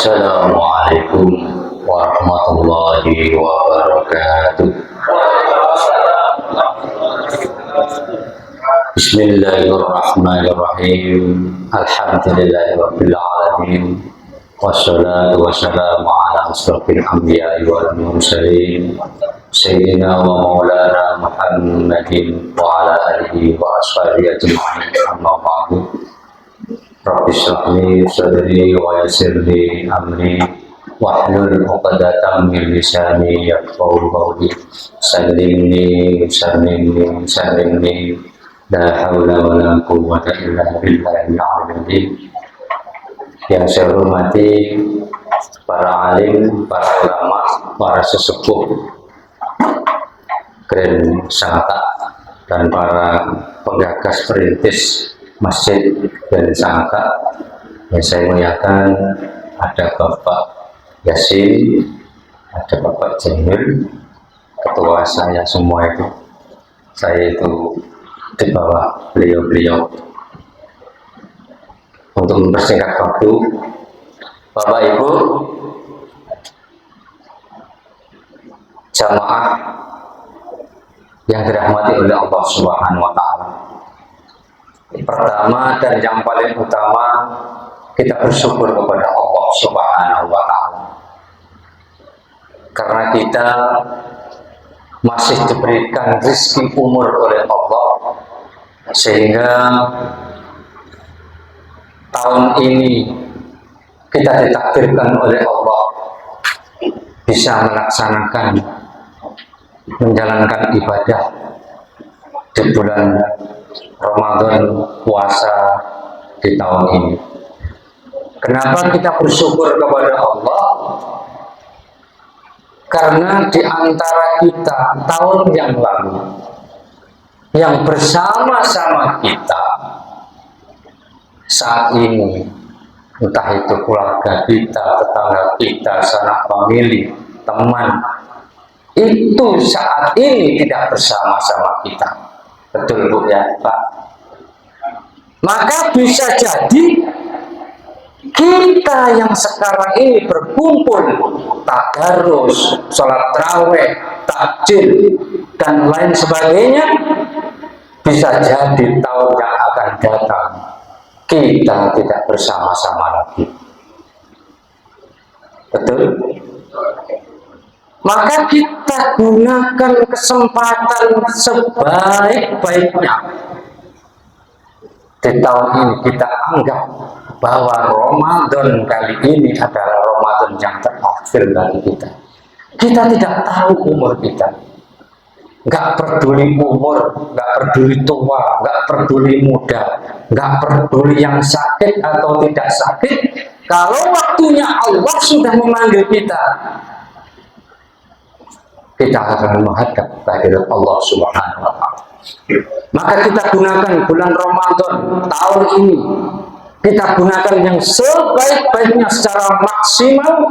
Assalamualaikum warahmatullahi wabarakatuh. Bismillahirrahmanirrahim. Alhamdulillahirabbil alamin. Wassalatu wassalamu ala asyrafil anbiya'i wal mursalin sayyidina wa maulana Muhammadin wa ala alihi wa ashabihi ajma'in. Amma ba'du. Rabbi shrah li sadri wa yassir li amri wahlul 'uqdatam min lisani yafqahu qawli. Sallimni la haula wa la quwwata illa billahil aliyyil. Yang saya hormati para alim, para ulama, para sesepuh keren sangka dan para penggagas perintis masjid dan sangka. Yang saya muliakan ada Bapak Yasin, ada Bapak Jamil, ketua saya semua itu. Saya itu di bawah beliau-beliau. Untuk mempersingkat waktu, Bapak Ibu jamaah yang dirahmati oleh Allah Subhanahu wa Ta'ala. Pertama dan yang paling utama, kita bersyukur kepada Allah Subhanahu wa Ta'ala, karena kita masih diberikan rezeki umur oleh Allah, sehingga tahun ini kita ditakdirkan oleh Allah bisa melaksanakan, menjalankan ibadah di bulan Ramadan, puasa di tahun ini. Kenapa kita bersyukur kepada Allah? Karena di antara kita tahun yang lalu yang bersama-sama kita saat ini, entah itu keluarga kita, tetangga kita, sanak famili, teman, itu saat ini tidak bersama-sama kita. Betul Bu ya Pak? Maka bisa jadi kita yang sekarang ini berkumpul tadarus, sholat tarawih, takjil dan lain sebagainya, bisa jadi tahun yang akan datang kita tidak bersama-sama lagi. Betul? Maka kita gunakan kesempatan sebaik-baiknya. Di tahun ini kita anggap bahwa Ramadan kali ini adalah Ramadan yang terakhir bagi kita. Kita tidak tahu umur kita. Nggak peduli umur, nggak peduli tua, nggak peduli muda, nggak peduli yang sakit atau tidak sakit. Kalau waktunya Allah sudah memanggil kita, kita akan menghadap kehadirat Allah Subhanahu wa Ta'ala. Maka kita gunakan bulan Ramadan tahun ini, kita gunakan yang sebaik-baiknya secara maksimal.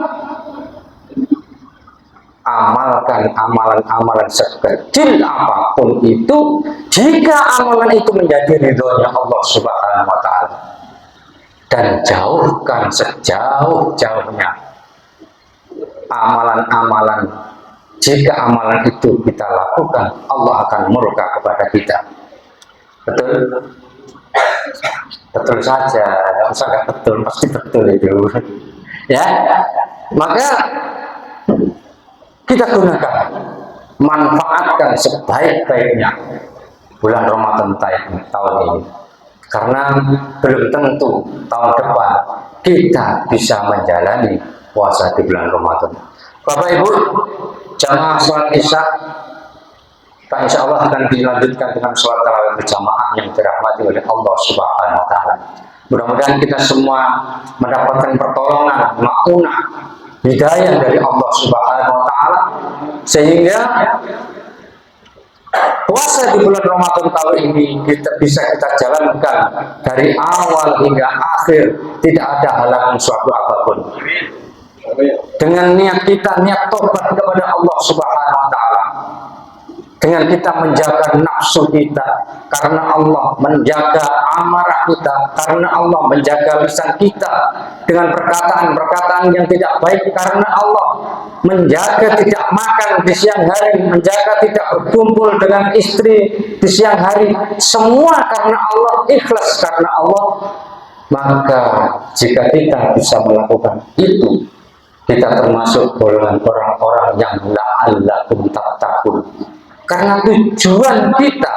Amalkan amalan-amalan sekecil apapun itu, jika amalan itu menjadi ridhonya Allah Subhanahu wa Ta'ala, dan jauhkan sejauh-jauhnya amalan-amalan. Jika amalan itu kita lakukan, Allah akan murka kepada kita. Betul? Betul saja. Masa nggak betul? Pasti betul itu. Ya, maka kita gunakan, manfaatkan sebaik-baiknya bulan Ramadan tahun ini, karena belum tentu tahun depan kita bisa menjalani puasa di bulan Ramadan. Bapak Ibu jamaah sholat isya, insya Allah akan dilanjutkan dengan sholat tarawih berjamaah yang dirahmati oleh Allah Subhanahu wa Ta'ala. Mudah-mudahan kita semua mendapatkan pertolongan, maunah, hidayah dari Allah Subhanahu wa Ta'ala, sehingga puasa di bulan Ramadan tahun ini bisa kita jalankan dari awal hingga akhir, tidak ada halangan suatu apapun. Dengan niat kita, niat tobat kepada Allah Subhanahu wa Ta'ala, dengan kita menjaga nafsu kita karena Allah, menjaga amarah kita karena Allah, menjaga lisan kita dengan perkataan-perkataan yang tidak baik karena Allah, menjaga tidak makan di siang hari, menjaga tidak berkumpul dengan istri di siang hari, semua karena Allah, ikhlas karena Allah. Maka jika kita bisa melakukan itu, kita termasuk golongan orang-orang yang la'allakum tattaqun. Karena tujuan kita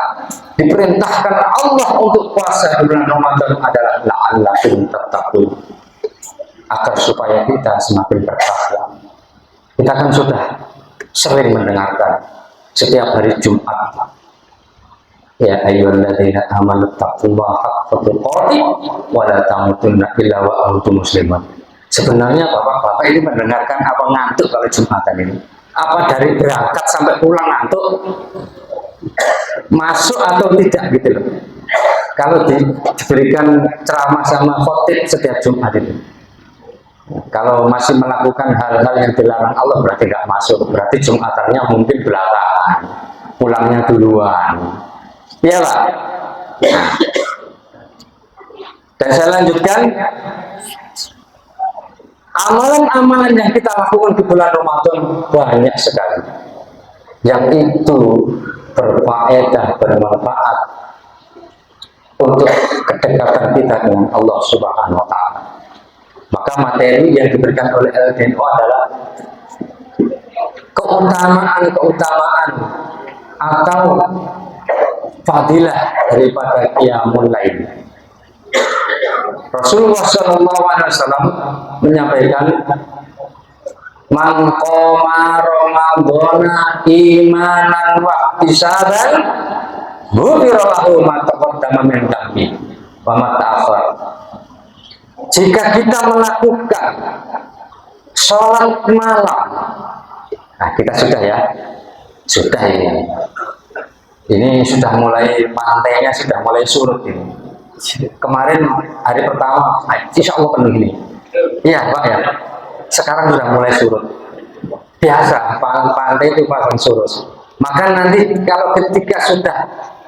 diperintahkan Allah untuk puasa di bulan Ramadan adalah la'allakum tattaqun, agar supaya kita semakin bertakwa. Kita kan sudah sering mendengarkan setiap hari Jumat, ya ayyuhalladzina amanu taqullaha haqqa tuqatih wa la tamutunna illa wa antum muslimun. Sebenarnya bapak-bapak ini mendengarkan apa ngantuk kalau Jumatan ini? Apa dari berangkat sampai pulang ngantuk? Masuk atau tidak gitu loh. Kalau diberikan ceramah sama khotib setiap Jumat itu, kalau masih melakukan hal-hal yang dilarang Allah berarti nggak masuk. Berarti Jumatannya mungkin belakangan, pulangnya duluan. Iya Pak. Dan saya lanjutkan, amalan-amalan yang kita lakukan di bulan Ramadan banyak sekali, yang itu berfaedah, bermanfaat untuk kedekatan kita dengan Allah Subhanahu wa Ta'ala. Maka materi yang diberikan oleh LDNO adalah keutamaan atau fadilah daripada qiyamul lail. Rasulullah SAW menyampaikan, man qoma ramadhana imanan wa ihtisaban ghufira lahu ma taqaddama min dhanbi wa ma ta'akhkhar. Jika kita melakukan sholat malam, nah kita sudah ya, sudah ini sudah mulai, pantainya sudah mulai surut ini. Kemarin hari pertama, insya Allah penuh ini. Iya Pak ya. Sekarang sudah mulai surut. Biasa, pantai itu pasang surut. Maka nanti kalau ketika sudah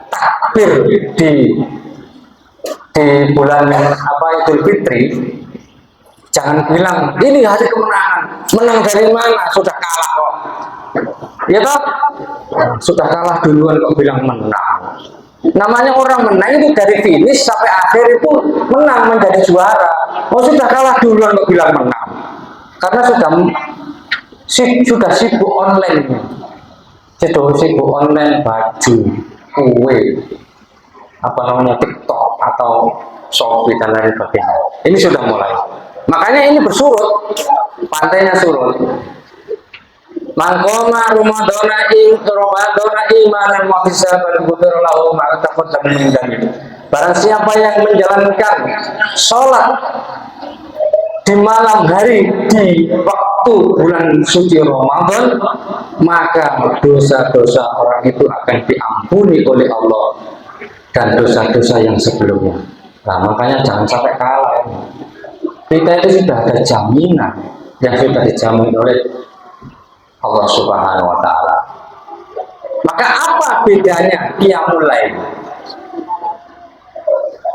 takbir di bulan Idul Fitri, jangan bilang ini hari kemenangan. Menang dari mana? Sudah kalah kok. Ya toh? Sudah kalah duluan kok bilang menang. Namanya orang menang itu dari finish sampai akhir itu menang, menjadi juara. Oh sudah kalah duluan kok bilang menang. Karena sudah sibuk online. Sudah sibuk online baju, kue, apa namanya TikTok atau Shopee dan lain sebagainya. Ini sudah mulai. Makanya ini bersurut, pantainya surut. Mangkoma Ramadana imanan wa ihtisaban ghufira lahu ma taqaddama min dhanbi. Barang siapa yang menjalankan sholat di malam hari di waktu bulan suci Ramadan, maka dosa-dosa orang itu akan diampuni oleh Allah dan dosa-dosa yang sebelumnya. Nah, makanya jangan sampai kalah. Kita itu sudah ada jaminan yang sudah dijamin oleh Allah Subhanahu wa Ta'ala. Maka apa bedanya qiyamul lail?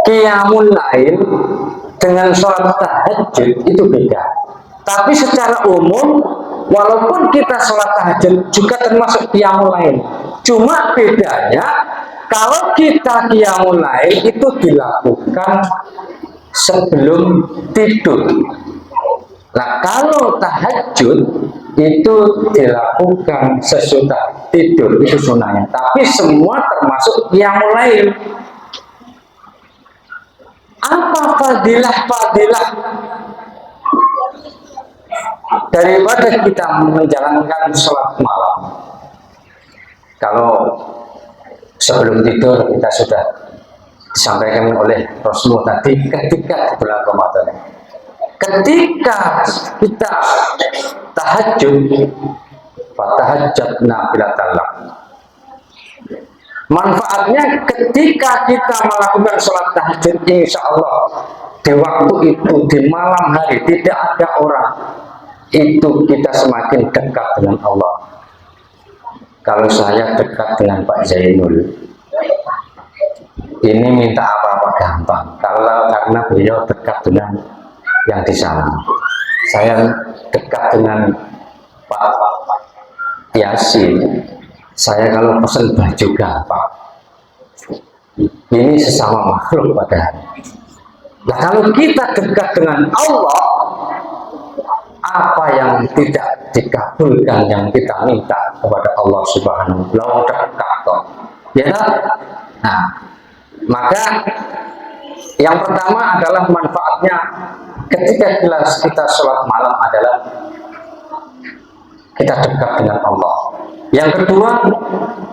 Qiyamul lail dengan sholat tahajud itu beda. Tapi secara umum, walaupun kita sholat tahajud juga termasuk qiyamul lail. Cuma bedanya, kalau kita qiyamul lail itu dilakukan sebelum tidur. Nah, kalau tahajud itu dilakukan sesudah tidur, itu sunnahnya. Tapi semua termasuk qiyamul lail. Apa fadilah-fadilah daripada kita menjalankan sholat malam? Kalau sebelum tidur kita sudah disampaikan oleh Rasulullah tadi, ketika bulan Ramadan, ketika kita tahajud, fatahajjatna filatan lak. Manfaatnya ketika kita melakukan sholat tahajud, insya Allah di waktu itu, di malam hari tidak ada orang, itu kita semakin dekat dengan Allah. kalau saya dekat dengan Pak Zainul, ini minta apa-apa gampang. Kalau karena beliau dekat dengan yang di sana, saya dekat dengan Pak Yasin, saya kalau pesan baju gampang. Ini sesama makhluk padahal. Nah, kalau kita dekat dengan Allah, apa yang tidak dikabulkan yang kita minta kepada Allah Subhanahu wa taala dekat kok. Ya kan? Nah, maka yang pertama adalah manfaatnya ketika kita sholat malam adalah kita dekat dengan Allah. Yang kedua,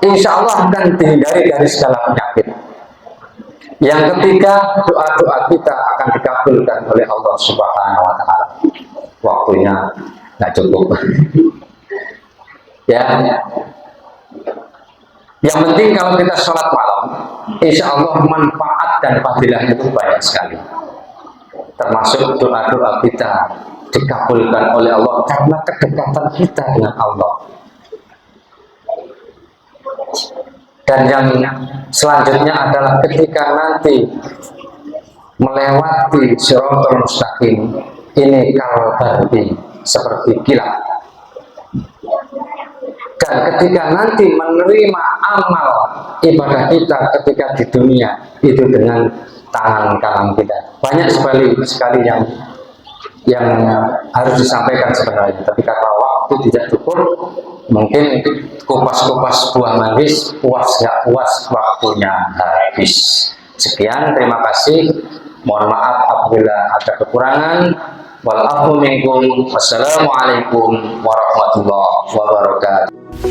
insya Allah akan dihindari dari segala penyakit. Yang ketiga, doa-doa kita akan dikabulkan oleh Allah Subhanahu wa taala. Waktunya nggak cukup. Ya. Yang penting kalau kita sholat malam, insya Allah manfaat dan fadilah itu banyak sekali. Termasuk doa-doa kita dikabulkan oleh Allah karena kedekatan kita dengan Allah. Dan yang selanjutnya adalah ketika nanti melewati Shiratal Mustaqim, ini kalbarbi seperti kilat. Dan ketika nanti menerima amal ibadah kita ketika di dunia itu dengan tangan kanan kita. Banyak sekali yang harus disampaikan sebenarnya, tapi karena waktu tidak cukup, mungkin kupas-kupas buah manggis, puas nggak puas, waktunya habis. Sekian, terima kasih. Mohon maaf apabila ada kekurangan. Wal afu minkum. Wassalamualaikum warahmatullahi wabarakatuh.